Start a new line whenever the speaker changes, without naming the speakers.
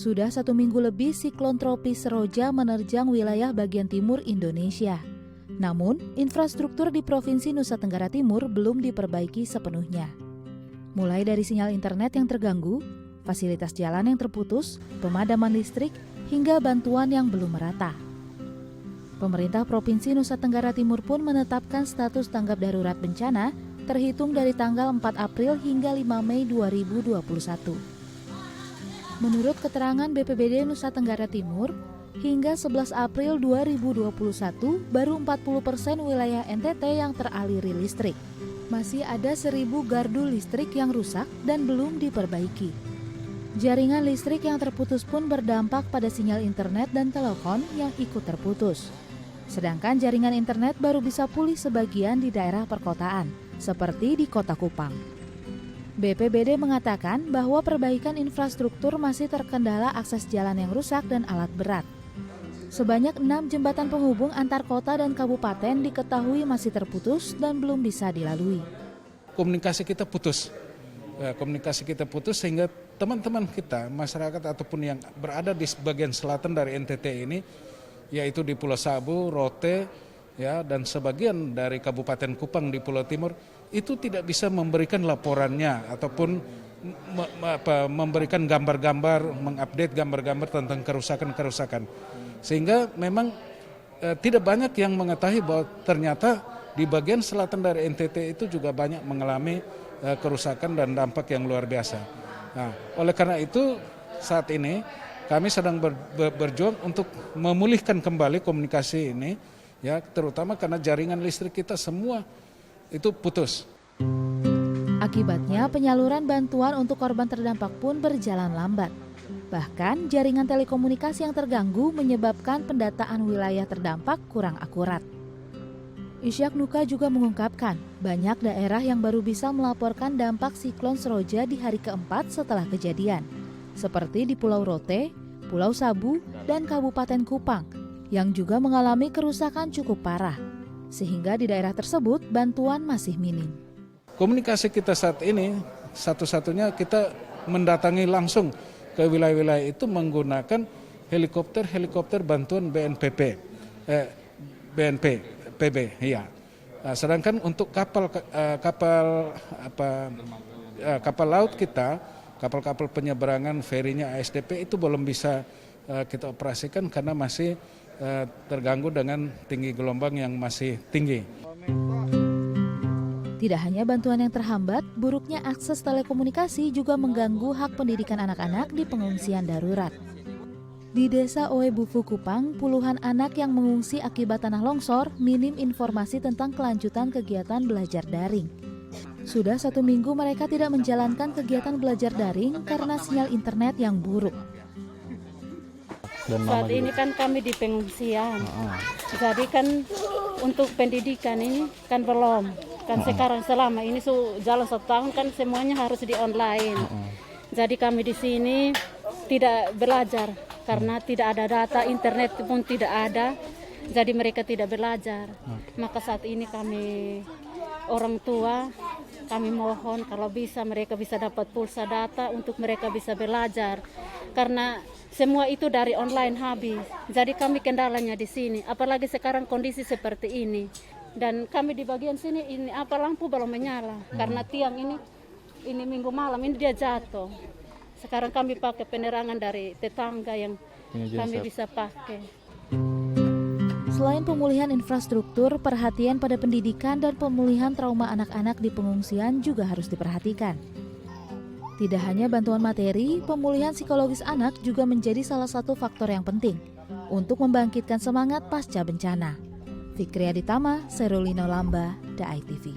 Sudah 1 minggu lebih siklon tropis Seroja menerjang wilayah bagian timur Indonesia. Namun, infrastruktur di Provinsi Nusa Tenggara Timur belum diperbaiki sepenuhnya. Mulai dari sinyal internet yang terganggu, fasilitas jalan yang terputus, pemadaman listrik, hingga bantuan yang belum merata. Pemerintah Provinsi Nusa Tenggara Timur pun menetapkan status tanggap darurat bencana terhitung dari tanggal 4 April hingga 5 Mei 2021. Menurut keterangan BPBD Nusa Tenggara Timur, hingga 11 April 2021 baru 40% wilayah NTT yang teraliri listrik. Masih ada 1.000 gardu listrik yang rusak dan belum diperbaiki. Jaringan listrik yang terputus pun berdampak pada sinyal internet dan telepon yang ikut terputus. Sedangkan jaringan internet baru bisa pulih sebagian di daerah perkotaan, seperti di Kota Kupang. BPBD mengatakan bahwa perbaikan infrastruktur masih terkendala akses jalan yang rusak dan alat berat. Sebanyak 6 jembatan penghubung antar kota dan kabupaten diketahui masih terputus dan belum bisa dilalui.
Komunikasi kita putus. Sehingga teman-teman kita, masyarakat ataupun yang berada di bagian selatan dari NTT ini, yaitu di Pulau Sabu, Rote, ya, dan sebagian dari Kabupaten Kupang di Pulau Timur, itu tidak bisa memberikan laporannya ataupun memberikan gambar-gambar, mengupdate gambar-gambar tentang kerusakan-kerusakan. Sehingga memang tidak banyak yang mengetahui bahwa ternyata di bagian selatan dari NTT itu juga banyak mengalami kerusakan dan dampak yang luar biasa. Nah, oleh karena itu saat ini kami sedang berjuang untuk memulihkan kembali komunikasi ini, ya, terutama karena jaringan listrik kita semua itu putus.
Akibatnya penyaluran bantuan untuk korban terdampak pun berjalan lambat. Bahkan jaringan telekomunikasi yang terganggu menyebabkan pendataan wilayah terdampak kurang akurat. Isyak Nuka juga mengungkapkan banyak daerah yang baru bisa melaporkan dampak siklon Seroja di hari keempat setelah kejadian, seperti di Pulau Rote, Pulau Sabu, dan Kabupaten Kupang, yang juga mengalami kerusakan cukup parah. Sehingga di daerah tersebut bantuan masih minim.
Komunikasi kita saat ini satu-satunya kita mendatangi langsung ke wilayah-wilayah itu menggunakan helikopter bantuan BNPB, ya. Sedangkan untuk kapal laut kita, kapal-kapal penyeberangan ferinya ASDP itu belum bisa kita operasikan karena masih terganggu dengan tinggi gelombang yang masih tinggi.
Tidak hanya bantuan yang terhambat, buruknya akses telekomunikasi juga mengganggu hak pendidikan anak-anak di pengungsian darurat. Di Desa Oebufu Kupang, puluhan anak yang mengungsi akibat tanah longsor minim informasi tentang kelanjutan kegiatan belajar daring. Sudah 1 minggu mereka tidak menjalankan kegiatan belajar daring karena sinyal internet yang buruk.
Saat ini kan kami di pengungsian, jadi kan untuk pendidikan ini kan belum. Kan sekarang selama ini jalan 1 tahun kan semuanya harus di online. Jadi kami di sini tidak belajar karena tidak ada data, internet pun tidak ada. Jadi mereka tidak belajar. Maka saat ini kami orang tua, kami mohon kalau bisa mereka bisa dapat pulsa data untuk mereka bisa belajar. Karena semua itu dari online habis. Jadi kami kendalanya di sini. Apalagi sekarang kondisi seperti ini. Dan kami di bagian sini ini lampu belum menyala karena tiang ini minggu malam ini dia jatuh. Sekarang kami pakai penerangan dari tetangga yang kami bisa pakai.
Selain pemulihan infrastruktur, perhatian pada pendidikan dan pemulihan trauma anak-anak di pengungsian juga harus diperhatikan. Tidak hanya bantuan materi, pemulihan psikologis anak juga menjadi salah satu faktor yang penting untuk membangkitkan semangat pasca bencana. Fikri Aditama, Serulino Lamba, DAI TV.